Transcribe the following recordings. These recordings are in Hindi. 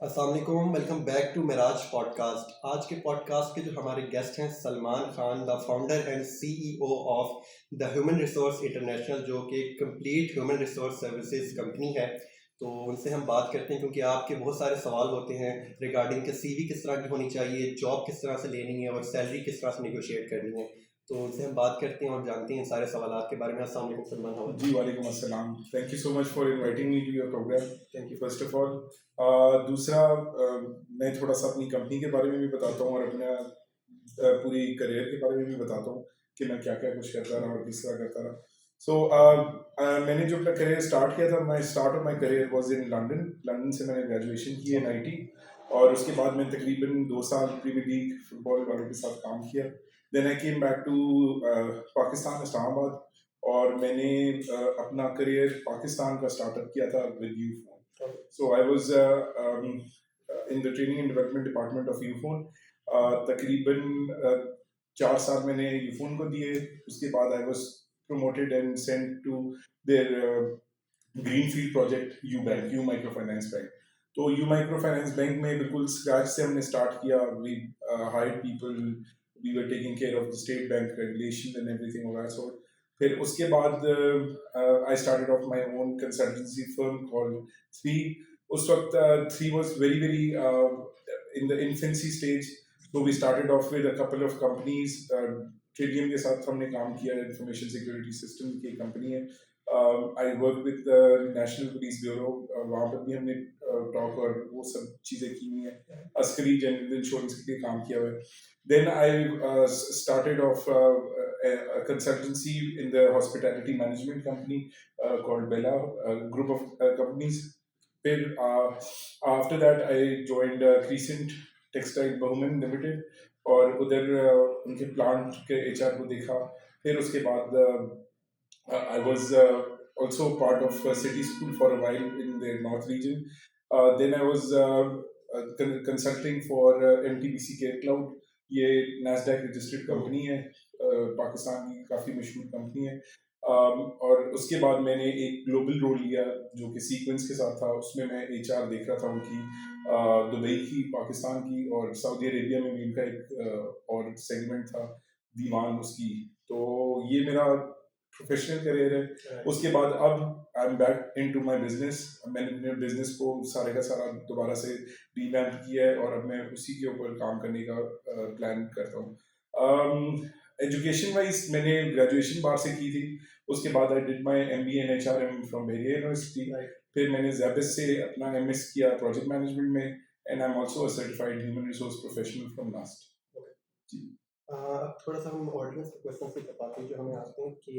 अस्सलाम वालेकुम, welcome back to Meraj podcast. आज के पॉडकास्ट के जो हमारे गेस्ट हैं Salman Khan, the founder and CEO of the human resource international, जो कि complete human resource services company है। तो उनसे हम बात करते हैं क्योंकि आपके बहुत सारे सवाल होते हैं रिगार्डिंग के सीवी किस तरह की होनी चाहिए, जॉब किस तरह से लेनी है और सैलरी किस तरह से निगोशिएट करनी है। तो उनसे हम बात करते हैं और जानते हैं इन सारे सवाल के बारे में। अस्सलाम वालेकुम सलमान, हाउ जी वालेकुम अस्सलाम। Thank you so much for inviting me to your program. Thank you. First of all दूसरा, मैं थोड़ा सा अपनी कंपनी के बारे में भी बताता हूँ और अपना पूरी करियर के बारे में भी बताता हूँ कि मैं क्या क्या कुछ करता रहा और किस तरह करता रहा। मैंने जो अपना करियर स्टार्ट किया था, माई start of my career was in London. London से मैंने ग्रेजुएशन की NIT, और उसके बाद मैं तकरीबन 2 साल प्रीमियर लीग फुटबॉल वालों के साथ काम किया। Then I came back to Pakistan, Islamabad, और मैंने अपना करियर पाकिस्तान का स्टार्टअप किया था with Ufone. So I was in the training and development department of Ufone. तकरीबन 4 साल मैंने यूफोन को दिए। उसके बाद I was promoted and sent to their greenfield project, U bank, U micro finance bank. तो यू माइक्रो फाइनेंस बैंक में बिल्कुल स्क्रैच से हमने स्टार्ट किया। We hired people, we were taking care of the state bank regulation and everything of that sort. फिर उसके बाद I started off my own consultancy firm called three. उस वक्त three was very very in the infancy stage. तो we started off with a couple of companies. Trillium के साथ हमने काम किया। इंफॉर्मेशन सिक्योरिटी सिस्टम की कंपनी है। I work with national police bureau, वहाँ पर भी हमने टॉक और वो सब चीज़ें की हुई हैं। अस्करी जनरल इंश्योरेंस के लिए काम किया हुआ है। Then I started off consultancy in the hospitality management company called Bella, a group of companies. Then after that I joined Crescent Textile Bahman Limited, और उधर उनके प्लांट के HR को देखा। फिर उसके बाद I was also part of City School for a while in the North region. Then I was consulting for MTBC Care Cloud. ये NASDAQ registered कंपनी है, पाकिस्तान की काफ़ी मशहूर कंपनी है। और उसके बाद मैंने एक ग्लोबल रोल लिया जो कि सीक्वेंस के साथ था। उसमें मैं HR देख रहा था उनकी, दुबई की, पाकिस्तान की, और सऊदी अरेबिया में भी इनका एक और सेगमेंट था, दीवान उसकी। तो ये मेरा प्रोफेशनल करियर है। उसके बाद अब I am back into my business. मैंने अपने बिजनेस को सारे का सारा दोबारा से रीवैम्प किया है और अब मैं उसी के ऊपर काम करने का प्लान करता हूँ। एजुकेशन वाइज मैंने ग्रेजुएशन बाहर से की थी। उसके बाद I did my MBA in HRM from Bahria university. फिर मैंने ज़ेबिस से अपना MS किया प्रोजेक्ट मैनेजमेंट में, and I am also a certified human resource professional from NUST. जी। अब थोड़ा सा हम ऑडियंस के क्वेश्चन से बताते हैं जो हमें आते हैं कि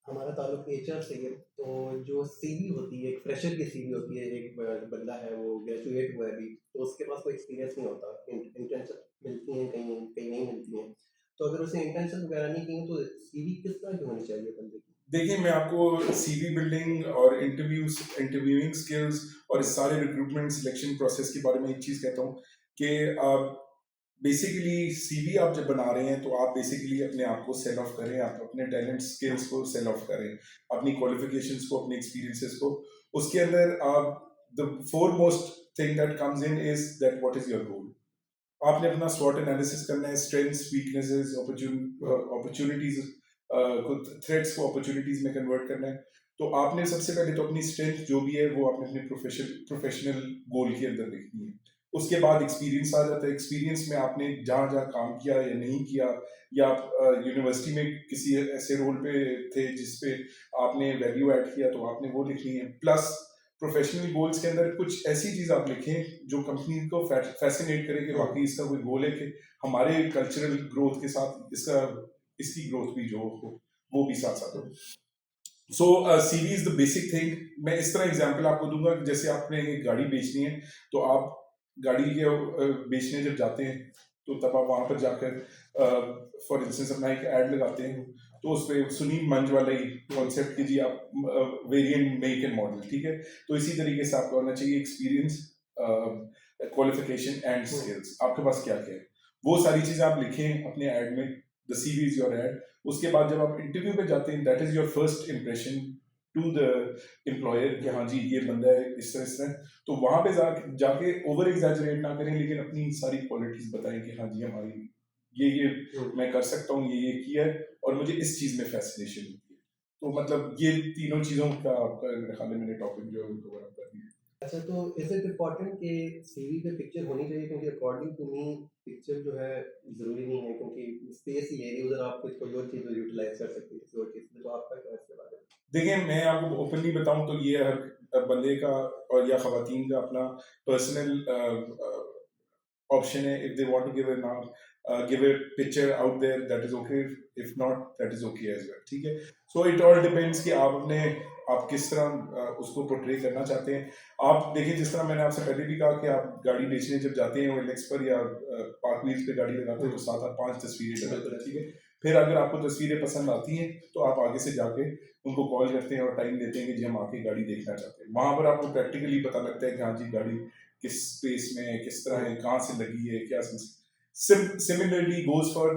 हमारा ताल्लुक HR से है। तो जो सीवी होती है, एक फ्रेशर की सीवी होती है, एक बंदा है वो ग्रेजुएट हुआ है अभी, तो उसके पास कोई एक्सपीरियंस नहीं होता, इंटर्नशिप मिलती हैं कहीं कहीं नहीं मिलती हैं। तो अगर उसे इंटर्नशिप वगैरह नहीं की तो सीवी किस तरह की होनी चाहिए बंदे की? देखिए, मैं आपको CV बिल्डिंग और इंटरव्यूइंग स्किल्स और इस सारे रिक्रूटमेंट सिलेक्शन प्रोसेस के बारे में एक चीज़ कहता हूँ कि बेसिकली CV आप जब बना रहे हैं तो आप बेसिकली अपने आप को सेल ऑफ करें, आप अपने टैलेंट स्किल्स को सेल ऑफ करें, अपनी क्वालिफिकेशंस को, अपने एक्सपीरियंसेस को। उसके अंदर the foremost thing that comes in is that what is your goal. आपने अपना स्वॉट एनालिसिस करना है, स्ट्रेंथ्स, वीकनेसेस, अपॉर्चुनिटीज को, थ्रेट्स को अपॉर्चुनिटीज में कन्वर्ट करना है। तो आपने सबसे पहले तो अपनी स्ट्रेंथ जो भी है वो आपने अपने प्रोफेशनल गोल के अंदर देखनी है। उसके बाद एक्सपीरियंस आ जाता है। एक्सपीरियंस में आपने जहाँ जहाँ काम किया या नहीं किया, या आप यूनिवर्सिटी में किसी ऐसे रोल पे थे जिसपे आपने वैल्यू ऐड किया, तो आपने वो लिखनी है। प्लस प्रोफेशनल गोल्स के अंदर कुछ ऐसी चीज आप लिखें जो कंपनी को फैसिनेट करे कि वाकई इसका कोई गोल है कि हमारे कल्चरल ग्रोथ के साथ इसकी ग्रोथ भी जो हो वो भी साथ साथ हो। सो CV is the basic thing. मैं इस तरह एग्जांपल आपको दूंगा कि जैसे आपने एक गाड़ी बेचनी है, तो आप गाड़ी के बेचने जब जाते हैं तो तब आप वहां पर जाकर फॉर इंस्टेंस अपना एक ऐड लगाते हैं, तो उस पर सुनील मंच वाला ही कॉन्सेप्ट कीजिए आप, वेरिएंट, मेक एंड मॉडल, ठीक है। तो इसी तरीके से आपको होना चाहिए एक्सपीरियंस, क्वालिफिकेशन एंड स्किल्स, आपके पास क्या क्या है, वो सारी चीजें आप लिखें अपने ऐड में। The CV is your ad. उसके बाद जब आप इंटरव्यू पे जाते हैं, that is your first impression. To the employer कि हाँ जी ये बंदा है इस तरह, तो वहाँ पे जाके ओवर एग्जैजरेट ना करें, लेकिन अपनी सारी क्वालिटीज बताएं कि हाँ जी हमारी ये मैं कर सकता हूँ, ये किया है और मुझे इस चीज़ में फैसिनेशन होती है। तो मतलब ये तीनों चीज़ों का आपका मेरे ख्याल में मैंने टॉपिक जो है वो कवर अप कर दिया। अच्छा, तो इज इट इम्पोर्टेंट कि सीवी पे पिक्चर होनी चाहिए? क्योंकि अकॉर्डिंग टू मी पिक्चर जो है ज़रूरी नहीं है, क्योंकि स्पेस ही ले रही है, उधर आप कुछ कोई और चीज़ यूटिलाइज कर सकते हैं किसी और चीज़ में। तो आपका क्या है इसके बारे में? देखिए मैं आपको ओपनली बताऊं तो ये हर बंदे का और या खवातीन का अपना पर्सनल option है. If they want to give a picture out there, that is okay. If not, that is okay as well. ठीक है. So it all depends कि आप किस तरह उसको पोर्ट्रे करना चाहते हैं. आप देखिए जिस तरह मैंने आपसे पहले भी कहा कि आप गाड़ी बेचने जब जाते हैं OLX पर या पार्क व्हील्स पे गाड़ी लगाते हैं तो 7 और 5 तस्वीरें लगाते हैं. ठीक है. फिर अगर आपको तस्वीरें पसंद आती हैं तो आप आगे से जाके उनको कॉल करते हैं और टाइम देते हैं कि जी हम आके गाड़ी देखना चाहते हैं. वहां पर आपको प्रैक्टिकली पता लगता है कि हाँ जी गाड़ी किस स्पेस में है, किस तरह है, कहाँ से लगी है, क्या similarly goes for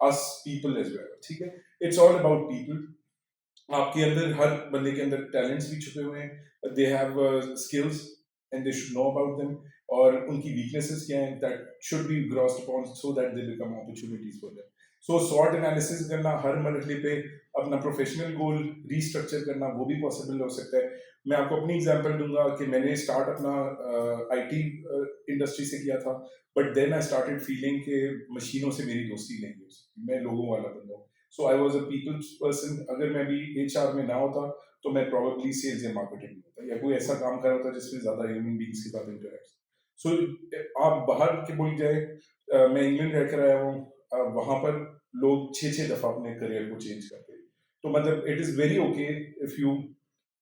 us people as well. ठीक है. It's all about people. आपके अंदर हर बंदे के अंदर टैलेंट्स भी छुपे हुए हैं. They have skills and they should know about them. और उनकी वीकनेसेस क्या हैं that should be grossed upon so that they become opportunities for them. So स्वॉट एनालिसिस करना हर मरहले पे, अपना प्रोफेशनल गोल रीस्ट्रक्चर करना वो भी पॉसिबल हो सकता है. मैं आपको अपनी एग्जांपल दूंगा कि मैंने स्टार्ट अपना आईटी इंडस्ट्री से किया था, but then I started feeling कि मशीनों से मेरी दोस्ती नहीं हो सकती, मैं लोगों वाला बंदा हूँ. So I was a people's person. अगर मैं भी एचआर में ना होता तो मैं प्रोबेबली सेल्स या मार्केटिंग में होता या कोई ऐसा काम कर रहा होता जिसमें ज्यादा ह्यूमन बींग्स के साथ इंटरेक्ट. सो आप बाहर के मुल्क जाए, मैं इंग्लैंड रह कर आया हूँ, वहां पर लोग 6-6 दफा अपने करियर को चेंज करते हैं. तो मतलब it is very okay if you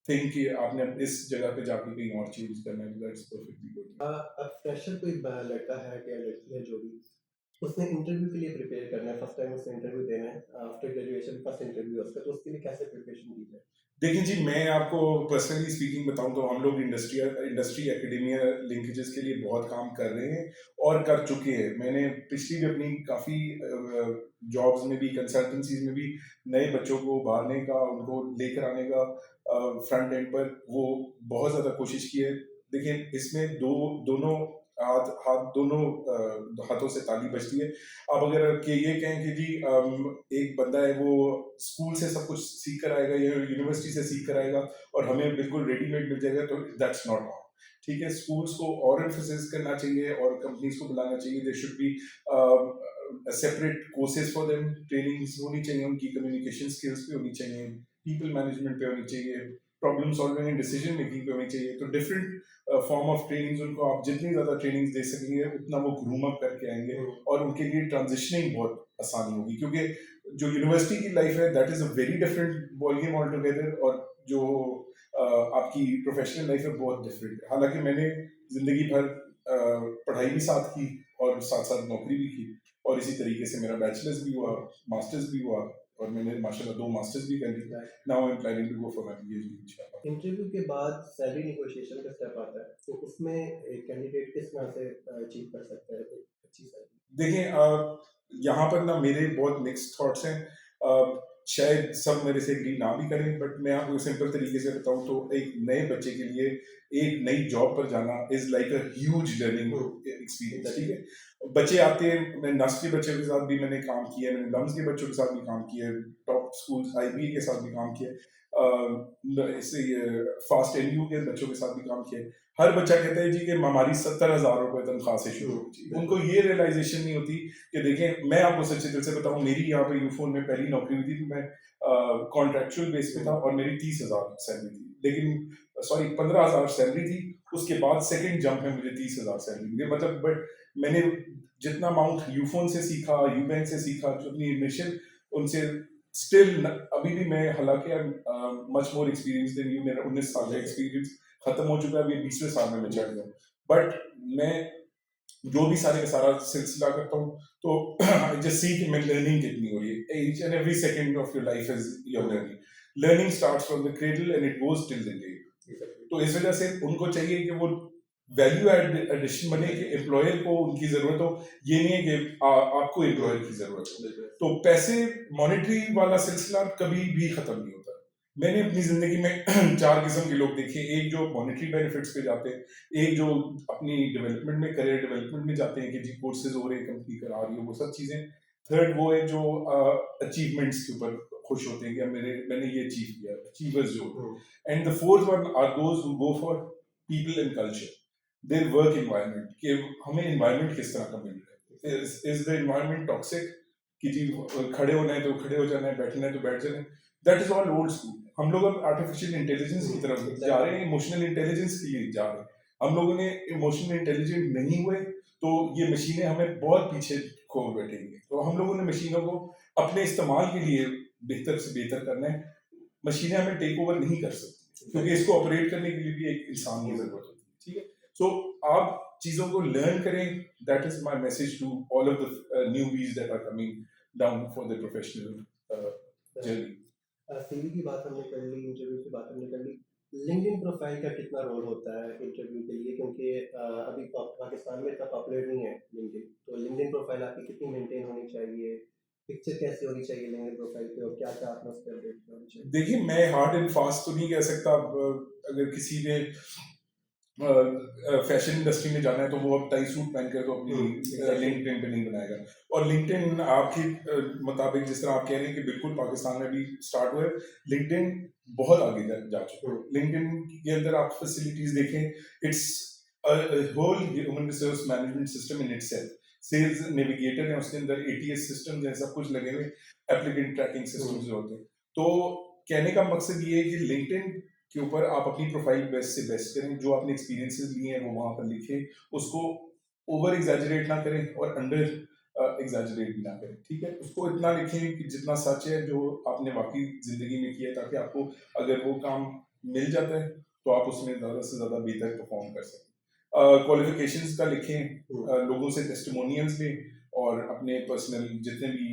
think कि आपने इस जगह पे जाके कहीं और चेंज करना है. That's perfectly good. अब फ्रेशर कोई लड़का है या लड़की है जो भी, उसने इंटरव्यू के लिए प्रिपेयर करना है, फर्स्ट टाइम उसने इंटरव्यू देना है, आफ्टर ग्रेजुएशन फर्स्ट इंटरव्यू उसका, तो उसके लिए कैसे प्रिपरेशन की जाए? देखिए जी मैं आपको पर्सनली स्पीकिंग बताऊं तो हम लोग इंडस्ट्री एकेडेमिया लिंकेजेस के लिए बहुत काम कर रहे हैं और कर चुके हैं. मैंने पिछली भी अपनी काफ़ी जॉब्स में भी, कंसल्टेंसीज में भी नए बच्चों को उभारने का, उनको लेकर आने का फ्रंट एंड पर वो बहुत ज़्यादा कोशिश की है. देखिए इसमें दोनों दोनों हाथों से ताली बजती है. आप अगर कि ये कहें कि जी एक बंदा है वो स्कूल से सब कुछ सीख कर आएगा या यूनिवर्सिटी से सीख कर आएगा और हमें बिल्कुल रेडीमेड मिल जाएगा, तो दैट्स नॉट रॉन्ग. ठीक है. स्कूल्स को और एम्फेसिस करना चाहिए और कंपनीज को बुलाना चाहिए. They should be separate courses for them. Trainings होनी चाहिए, उनकी कम्युनिकेशन स्किल्स पे होनी चाहिए, पीपल मैनेजमेंट पे होनी चाहिए, problem solving and decision making पे होनी चाहिए. तो डिफरेंट फॉर्म ऑफ ट्रेनिंग्स उनको आप जितनी ज़्यादा ट्रेनिंग्स दे सकेंगे उतना वो ग्रूम अप करके आएंगे और उनके लिए ट्रांजिशनिंग बहुत आसानी होगी. क्योंकि जो यूनिवर्सिटी की लाइफ है that is a very different ball game all together, और जो आपकी प्रोफेशनल लाइफ है बहुत डिफरेंट. हालांकि मैंने ज़िंदगी भर पढ़ाई भी साथ की और साथ साथ नौकरी भी की, और इसी तरीके से मेरा बैचलर्स भी हुआ, मास्टर्स भी हुआ, और मैंने माशाल्लाह 2 मास्टर्स भी कर ली. Now I am planning to go for my PhD इंशाल्लाह. इंटरव्यू के बाद सैलरी नेगोशिएशन का स्टेप आता है, तो उसमें एक कैंडिडेट किस तरह से अचीव कर सकता है एक अच्छी सैलरी? देखिए यहाँ पर ना मेरे बहुत मिक्स्ड थॉट्स हैं. शायद सब मेरे से एग्री ना भी करें, बट मैं आपको सिंपल तरीके से बताऊं तो एक नए बच्चे के लिए एक नई जॉब पर जाना is like a huge learning experience. ठीक है. बच्चे आते हैं, मैं नर्स के बच्चों के साथ भी मैंने काम किया है, मैंने लम्स के बच्चों के साथ भी काम किया है, टॉप स्कूल IB के साथ भी काम किया है, इससे फास्ट NU के बच्चों के साथ भी काम किया है. हर बच्चा कहता है जी कि हमारी 70,000 रुपए तनख्वाह से शुरू होनी चाहिए. उनको ये रियलाइजेशन नहीं होती कि देखें, मैं आपको सच्चे दिल से बताऊं, मेरी यहाँ पे यूफोन में पहली नौकरी हुई थी तो मैं कॉन्ट्रेक्चुअल बेस पे था और मेरी 30,000 सैलरी थी. लेकिन सॉरी 15,000 सैलरी थी. उसके बाद सेकंड जंप में मुझे 30,000 सैलरी मिली. मतलब बट मैंने जितना अमाउंट यूफोन से सीखा, यूबैंक से सीखा, जो अपनी इनिशियल उनसे स्टिल अभी भी मैं, हालांकि much more experience than you, मेरा 19 साल का एक्सपीरियंस खत्म हो चुका है, अभी 20वें साल में मैं चढ़ गया. बट मैं जो भी सारे का सारा सिलसिला करता हूँ तो आई जस्ट सी कि मैं लर्निंग कितनी हो रही है. Each and every second of your life is your learning. Learning starts from the cradle and it goes till the grave. तो इस वजह से उनको चाहिए कि वो वैल्यू एडिशन बने, कि एम्प्लॉयर को उनकी जरूरत हो. ये नहीं है कि आपको एम्प्लॉयर की जरूरत हो. तो पैसे, मॉनेटरी वाला सिलसिला कभी भी खत्म नहीं होता. मैंने अपनी जिंदगी में चार किस्म के लोग देखे। एक जो मॉनेटरी बेनिफिट्स पे जाते हैं, एक जो अपनी डेवलपमेंट में, करियर डेवलपमेंट में जाते हैं कि जी कोर्सेज हो रहे हैं, कंपनी करा रही है, वो सब चीज़ें। थर्ड वो है जो अचीवमेंट्स के ऊपर खुश होते हैं कि मैंने ये अचीव किया, अचीवर्स जो होते हैं। And the fourth one are those who go for people and culture, their work environment, कि हमें एनवायरनमेंट किस तरह का मिल रहा है, इज द एनवायरनमेंट टॉक्सिक, कि जी खड़े होना है तो खड़े हो जाना है, बैठना है तो बैठ जाना है। That is all old school. हम लोग अब आर्टिफिशियल इंटेलिजेंस की तरफ जा रहे हैं, इमोशनल इंटेलिजेंस के लिए जा रहे हैं। हम लोगों ने इमोशनल इंटेलिजेंट नहीं हुए तो ये मशीनें हमें बहुत पीछे खो बैठेंगी। तो हम लोगों ने मशीनों को अपने इस्तेमाल के लिए बेहतर से बेहतर करना है। मशीनें हमें टेक ओवर नहीं कर सकती क्योंकि इसको ऑपरेट करने के लिए भी एक इंसान की जरूरत होती है। ठीक है, सो आप चीजों को लर्न करें। That is my message to all of the newbies that are coming down for the professional journey. CV की बात हमने कर ली, इंटरव्यू की बात हमने कर ली। लिंक्डइन प्रोफाइल का कितना रोल होता है इंटरव्यू के लिए, क्योंकि अभी पाकिस्तान में इतना पॉपुलर नहीं है लिंक्डइन, तो लिंक्डइन प्रोफाइल आपकी कितनी मेंटेन होनी चाहिए, पिक्चर कैसी होनी चाहिए लिंक्डइन प्रोफाइल पे, और क्या क्या आपने उस पर अपडेट करना चाहिए? देखिए, मैं हार्ड एंड फास्ट तो नहीं कह सकता। अगर किसी ने फैशन इंडस्ट्री में जाना है तो वो अब टाई सूट पहनकर तो अपनी लिंक्डइन पे नहीं बनाएगा। और लिंक्डइन आपके मुताबिक जिस तरह आप कह रहे हैं कि बिल्कुल पाकिस्तान में भी स्टार्ट हुआ है, लिंक्डइन बहुत आगे जा चुका है। लिंक्डइन के अंदर आप फैसिलिटीज देखें, it's whole human resource management system in itself. Sales navigator है उसके अंदर, एटीएस सिस्टम है, सब कुछ लगे हुए, एप्लीकेंट ट्रैकिंग सिस्टम्स जो होते हैं। तो कहने का मकसद ये है कि लिंक्डइन के ऊपर आप अपनी प्रोफाइल बेस्ट से बेस्ट करें, जो आपने एक्सपीरियंसेस लिए हैं वो वहाँ पर लिखें, उसको ओवर एग्जैजरेट ना करें और अंडर एग्जैजरेट भी ना करें। ठीक है, उसको इतना लिखें कि जितना सच है, जो आपने वाकई जिंदगी में किया, ताकि आपको अगर वो काम मिल जाता है तो आप उसमें ज़्यादा से ज़्यादा बेहतर परफॉर्म कर सकें। क्वालिफिकेशंस का लिखें, लोगों से टेस्टिमोनियल्स लें और अपने पर्सनल जितने भी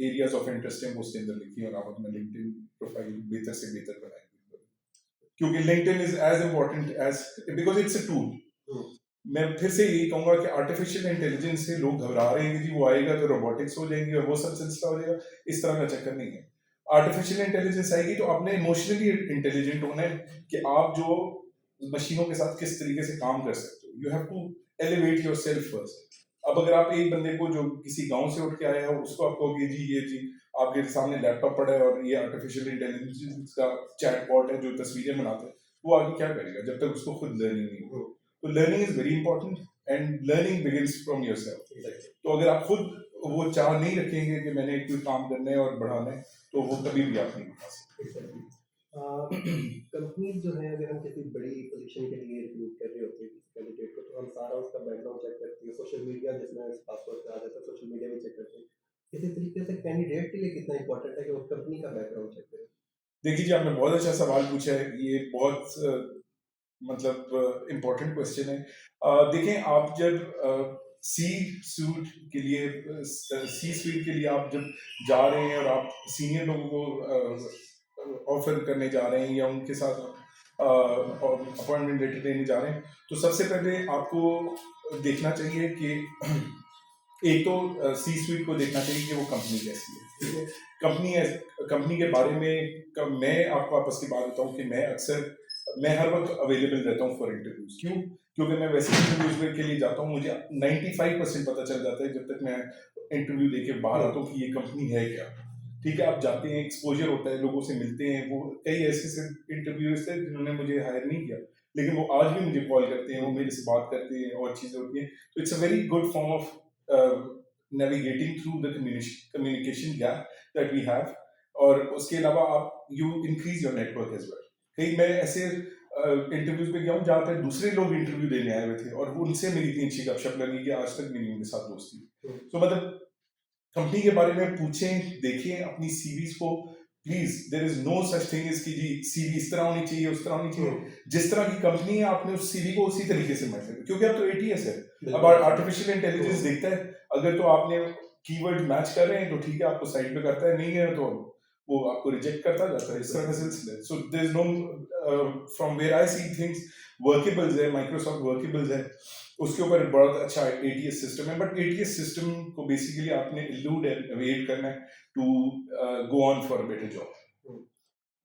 एरियाज ऑफ इंटरेस्ट हैं वो उसके अंदर लिखिए और आप अपना लिंक्डइन प्रोफाइल बेहतर से बेहतर बनाएं। क्योंकि LinkedIn is as important as, because it's a tool. मैं फिर से यही कहूंगा कि आर्टिफिशियल इंटेलिजेंस से लोग घबरा रहे हैं कि जी वो आएगा तो रोबोटिक्स हो जाएंगी और वो सब सिलसिला हो जाएगा। इस तरह का चक्कर नहीं है। आर्टिफिशियल इंटेलिजेंस आएगी तो आपने इमोशनली इंटेलिजेंट होना है कि आप जो मशीनों के साथ किस तरीके से काम कर सकते हो। You have to elevate yourself first. अब अगर आप एक बंदे को जो किसी गांव से उठ के आया है उसको आप कहोगे जी ये जी आपके सामने लैपटॉप पड़ा है और ये आर्टिफिशियल इंटेलिजेंस का चैटबॉट है जो तस्वीरें बनाते हैं, वो आगे क्या करेगा जब तक उसको खुद लर्निंग नहीं हो। तो learning is very important and learning begins from yourself. तो अगर आप खुद वो चाह नहीं रखेंगे कि मैंने कोई काम करना है और बढ़ाना है, तो वो कभी भी आप नहीं बना सकते। कंपनीज जो है, अगर हम किसी बड़ी पोजीशन के लिए रिक्रूट कर रहे होते हैं किसी कैंडिडेट को, तो हम सारा उसका बैकग्राउंड चेक करते हैं, सोशल मीडिया जिसमें पासवर्ड पे आ जाता है, सोशल मीडिया भी चेक करते हैं। इसी तरीके से कैंडिडेट के लिए कितना इंपॉर्टेंट है कि वो कंपनी का बैकग्राउंड चेक करे? देखिए जी, आपने बहुत अच्छा सवाल पूछा है। ये बहुत मतलब इम्पोर्टेंट क्वेश्चन है। देखें, आप जब सी सूट के लिए सी स्वीट के लिए आप जब जा रहे हैं और आप सीनियर लोगों को ऑफर करने जा रहे हैं या उनके साथ अपॉइंटमेंट लेटर देने जा रहे हैं, तो सबसे पहले आपको देखना चाहिए कि एक तो सी स्वीट को देखना चाहिए कि वो कंपनी कैसी है। ठीक है, कंपनी के बारे में मैं आपको आपस की बात बताऊं कि मैं हर वक्त अवेलेबल रहता हूँ फॉर इंटरव्यूज। क्यों? क्योंकि मैं वैसे इंटरव्यूज के लिए जाता हूँ, मुझे 95% पता चल जाता है जब तक मैं इंटरव्यू देके बाहर आता हूँ कि ये कंपनी है क्या। ठीक है, आप जाते हैं, एक्सपोजर होता है, लोगों से मिलते हैं। वो कई ऐसे इंटरव्यूअर्स थे जिन्होंने मुझे हायर नहीं किया, लेकिन वो आज भी मुझे कॉल करते हैं, वो मेरे से बात करते हैं और चीज़ें होती हैं। तो it's a very good form of navigating through the communication gap that we have। और उसके अलावा आप you increase your network as well. कई मैं ऐसे इंटरव्यूज पे गया हूँ जहाँ पे दूसरे लोग इंटरव्यू देने आए हुए थे और वो उनसे मेरी इतनी अच्छी गपशप लगी कि आज तक मेरी उनके साथ दोस्ती। तो मतलब कंपनी के बारे में पूछें, देखें अपनी सीवीज को। Please, there is no such thing is कि जी सीवी इस तरह होनी चाहिए, उस तरह होनी चाहिए। जिस तरह की कंपनी है आपने उस सीवी को उसी तरीके से मत करें, क्योंकि अब तो एटीएस है। अब आर्टिफिशियल इंटेलिजेंस देखता है, अगर तो आपने कीवर्ड मैच कर रहे हैं तो ठीक है, आपको साइड पे करता है, नहीं है तो वो आपको रिजेक्ट करता जाता है। इस तरह का सिलसिला है। So there is no, from where I see things, workables है, माइक्रोसॉफ्ट वर्केबल्स है, उसके ऊपर बहुत अच्छा एटीएस सिस्टम है। बट एटीएस सिस्टम को बेसिकली आपने इल्यूड एंड अवेट करना है to go on for a better job.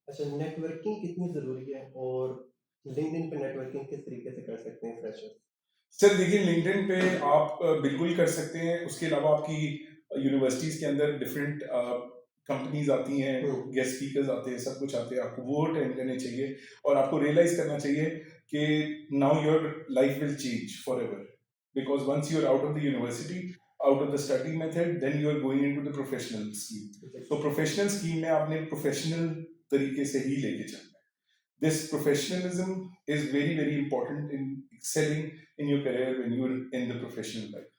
अच्छा, नेटवर्किंग कितनी ज़रूरी है और लिंक्डइन पे नेटवर्किंग किस तरीके से कर सकते हैं फ्रेशर्स? सर देखिए, लिंक्डइन पे आप बिल्कुल कर सकते हैं। उसके अलावा आपकी यूनिवर्सिटीज़ के अंदर डिफरेंट कंपनीज आती हैं, गेस्ट स्पीकर्स आते हैं, सब कुछ आते हैं। आपको वो अटेंड करने चाहिए और आपको रियलाइज़ करना चाहिए कि now your life will change forever, because once you are out of the university, out of the study method, then you are going into the professional scheme. तो प्रोफेशनल स्कीम में आपने प्रोफेशनल तरीके से ही लेके चलना है। This professionalism is very very important in excelling in your career when you're in the professional life.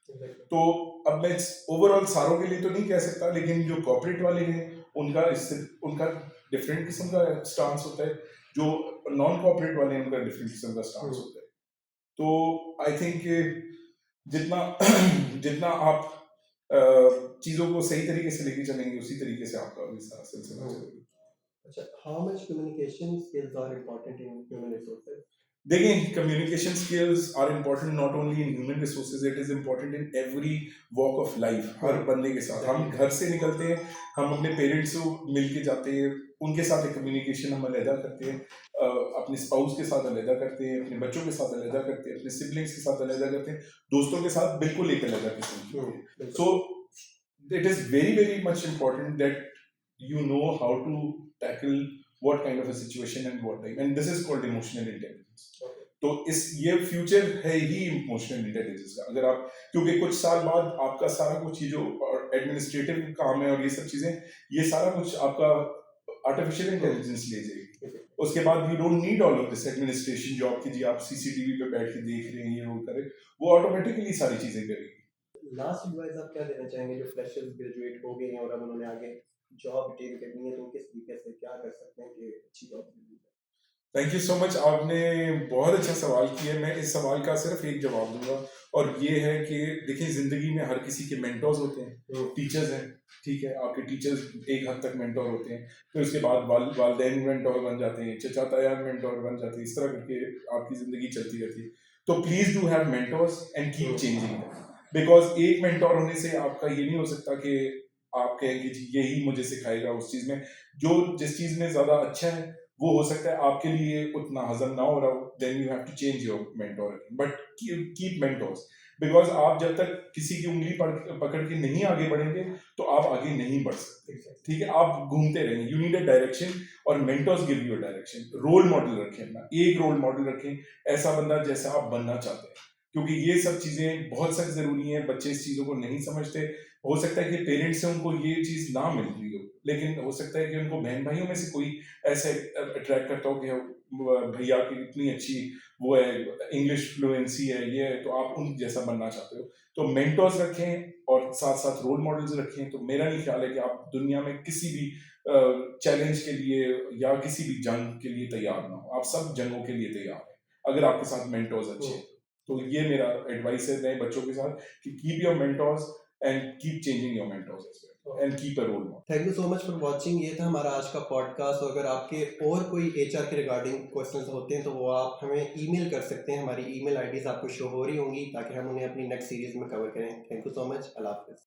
तो अब मैं ओवरऑल सारों के लिए तो नहीं कह सकता, लेकिन जो कॉर्पोरेट वाले हैं उनका डिफरेंट किस्म का स्टांस होता है, जो नॉन कॉर्पोरेट वाले हैं उनका डिफरेंट किस्म का स्टांस होता है। तो आई थिंक जितना जितना आप चीज़ों को सही तरीके से लेके चलेंगे, उसी तरीके से आपका भी सारा सिलसिला चलेगा। अच्छा, how much communication skills are important in human resources? देखिए, communication skills are important not only in human resources, it is important in every walk of life. हर बंदे के साथ हम घर से निकलते हैं, हम अपने पेरेंट्स को मिल के जाते हैं, उनके साथ एक कम्युनिकेशन हम अलहदा करते हैं, अपने स्पाउस के साथ अलहदा करते हैं, अपने बच्चों के साथ अलहदा करते हैं, अपने सिबलिंग्स के साथ अलहदा करते हैं, दोस्तों के साथ बिल्कुल एक अलहदा किस्म की। सो it is very very much important that you know how to tackle what kind of a situation and what time, and this is called emotional intelligence. तो इस ये फ्यूचर है ही इमोशनल इंटेलिजेंस का। अगर आप, क्योंकि कुछ साल बाद आपका सारा कुछ ये जो एडमिनिस्ट्रेटिव काम है और ये सब चीजें, ये सारा कुछ आपका आर्टिफिशियल इंटेलिजेंस ले जाएगी। उसके बाद you don't need all of this administration job की जी आप सीसीटीवी पे बैठ के देख रहे हैं, ये वो करें, वो ऑटोमेटिकली सारी चीजें करेगी। लास्ट एडवाइस आप क्या देना चाहेंगे जो फ्रेशर्स ग्रेजुएट हो गए हैं और अब उन्होंने आगे जॉब अटेन करनी है, तो किस तरीके से क्या कर सकते हैं कि अच्छी जॉब मिल जाए? थैंक यू सो मच, आपने बहुत अच्छा सवाल किया। मैं इस सवाल का सिर्फ एक जवाब दूंगा, और ये है कि देखिए, जिंदगी में हर किसी के मेंटोर्स होते हैं, टीचर्स हैं, ठीक है, आपके टीचर्स एक हद तक मेंटोर होते हैं, फिर उसके बाद वालदैन मेंटोर बन जाते हैं, चचा ताया मेंटोर बन जाते हैं, इस तरह करके आपकी जिंदगी चलती रहती है। तो please do have mentors and keep changing, because एक मेंटोर होने से आपका ये नहीं हो सकता कि आप कहें कि जी यही मुझे सिखाएगा उस चीज में, जो जिस चीज में ज्यादा अच्छा है वो हो सकता है आपके लिए उतना हजम ना हो रहा हो, then you have to change your mentor, but keep mentors, because आप जब तक किसी की उंगली पकड़ के नहीं आगे बढ़ेंगे तो आप आगे नहीं बढ़ सकते, ठीक है, आप घूमते रहेंगे, यू नीड अ डायरेक्शन, और mentors give you a direction. Role model रखें ना, एक रोल मॉडल रखें, ऐसा बंदा जैसा आप बनना चाहते हैं, क्योंकि ये सब चीजें बहुत सख्त जरूरी हैं। बच्चे इस चीजों को नहीं समझते, हो सकता है कि पेरेंट्स से उनको ये चीज ना मिल रही हो, लेकिन हो सकता है कि उनको बहन भाइयों में से कोई ऐसे अट्रैक्ट करता हो कि भैया की इतनी अच्छी वो है, इंग्लिश फ्लुएंसी है, ये है, तो आप उन जैसा बनना चाहते हो, तो मेंटोर्स रखें और साथ साथ रोल मॉडल्स रखें। तो मेरा नहीं ख्याल है कि आप दुनिया में किसी भी चैलेंज के लिए या किसी भी जंग के लिए तैयार ना हो, आप सब जंगों के लिए तैयार हैं अगर आपके साथ मेंटोर्स अच्छे हैं। तो ये मेरा एडवाइस है नए बच्चों के साथ कि keep your mentors and keep changing your mentors as well and keep a role model. Thank you so much for watching. ये था हमारा आज का पॉडकास्ट। और अगर आपके और कोई एचआर के रिगार्डिंग क्वेश्चंस होते हैं तो वो आप हमें ईमेल कर सकते हैं। हमारी ईमेल आईडीज आपको शो हो रही होंगी ताकि हम उन्हें अपनी नेक्स्ट सीरीज में कवर करें। Thank you so much. अल्लाह हाफिज़।